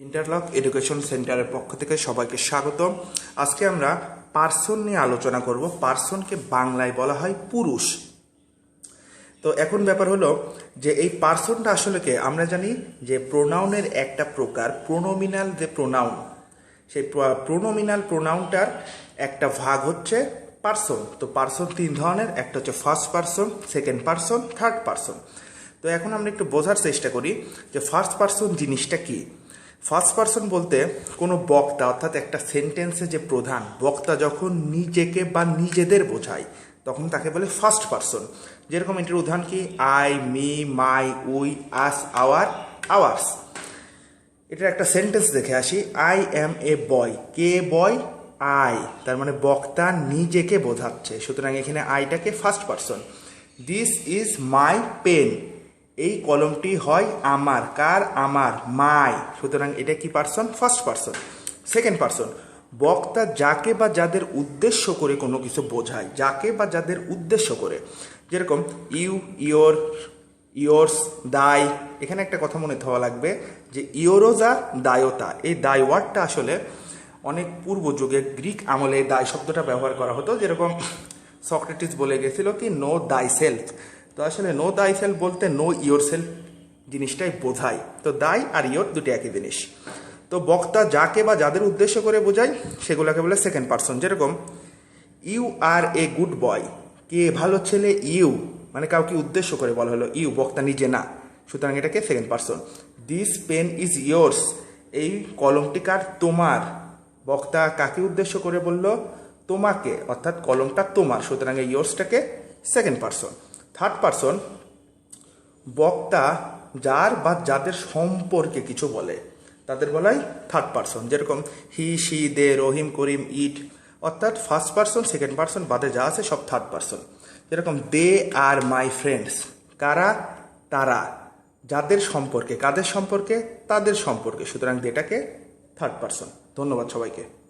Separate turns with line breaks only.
Interlock education সেন্টারের পক্ষ থেকে সবাইকে স্বাগতম। আজকে আমরা পার্সন নিয়ে আলোচনা করব। পার্সনকে বাংলায় বলা হয় পুরুষ। তো এখন ব্যাপার হলো যে এই পার্সনটা আসলে কে? আমরা জানি যে প্রোনাউনের একটা প্রকার প্রোনোমিনাল যে প্রোনাউন, সেই প্রোনোমিনাল প্রোনাউনটার একটা ভাগ হচ্ছে পার্সন। তো পার্সন তিন ধরনের, একটা হচ্ছে first person, second person, third person. তো এখন আমরা একটু বোঝার চেষ্টা করি যে ফার্স্ট পার্সন জিনিসটা কি। ফার্স্ট পার্সন বলতে কোনো বক্তা, অর্থাৎ একটা সেন্টেন্সে যে প্রধান বক্তা যখন নিজেকে বা নিজেদের বোঝায় তখন তাকে বলে ফার্স্ট পার্সন। যেরকম এটার উদাহরণ কি, I, me, my, we, us, our, ours. এটার একটা সেন্টেন্স দেখে আসি। I am a boy. কে বয়? আই। তার মানে বক্তা নিজেকে বোঝাচ্ছে, সুতরাং এখানে আইটাকে first person. This is my pen. এই কলমটি হয় আমার। কার? আমার। মাই। সুতরাং এটা কি person? First person. Second person, বক্তা যাকে বা যাদের উদ্দেশ্য করে কোনো কিছু বোঝায়, যাকে বা যাদের উদ্দেশ্য করে। যেরকম ইউ, ইয়োর, ইয়োর্স, দায়। এখানে একটা কথা মনে থাকা লাগবে যে ইয়োরোজা, দায়তা। এই দায় ওয়ার্ডটা আসলে অনেক পূর্ব যুগে গ্রিক আমলে এই দায় শব্দটা ব্যবহার করা হতো। যেরকম সক্রেটিস বলে গেছিল কি নো দাই সেলফ। তো আসলে নো দাই সেলফ বলতে নো ইয়োর সেলফ জিনিসটাই বোঝায়। তো দায় আর ইয়োর দুটি একই জিনিস। তো বক্তা যাকে বা যাদের উদ্দেশ্য করে বোঝায় সেগুলোকে বলে সেকেন্ড পার্সন। যেরকম you are a good boy. কে ভালো ছেলে? ইউ, মানে কাউকে উদ্দেশ্য করে বলা হলো। ইউ, বক্তা নিজে না, সুতরাং এটাকে second person. This pen is yours. এই কলমটি কার? তোমার। বক্তা কাকে উদ্দেশ্য করে বলল? তোমাকে, অর্থাৎ কলমটা তোমার, সুতরাং এই ইয়োর্সটাকে সেকেন্ড পার্সন। থার্ড পার্সন, বক্তা যার বা যাদের সম্পর্কে কিছু বলে তাদের বলাই থার্ড পার্সন। যেরকম হি, শি, দে, রহিম, করিম, ইট। অর্থাৎ ফার্স্ট পার্সন, সেকেন্ড পার্সন বাদে যা আছে সব থার্ড পার্সন। যেরকম দে আর মাই ফ্রেন্ডস। কারা? তারা। যাদের সম্পর্কে, কাদের সম্পর্কে? তাদের সম্পর্কে, সুতরাং দেটাকে থার্ড পার্সন। ধন্যবাদ সবাইকে।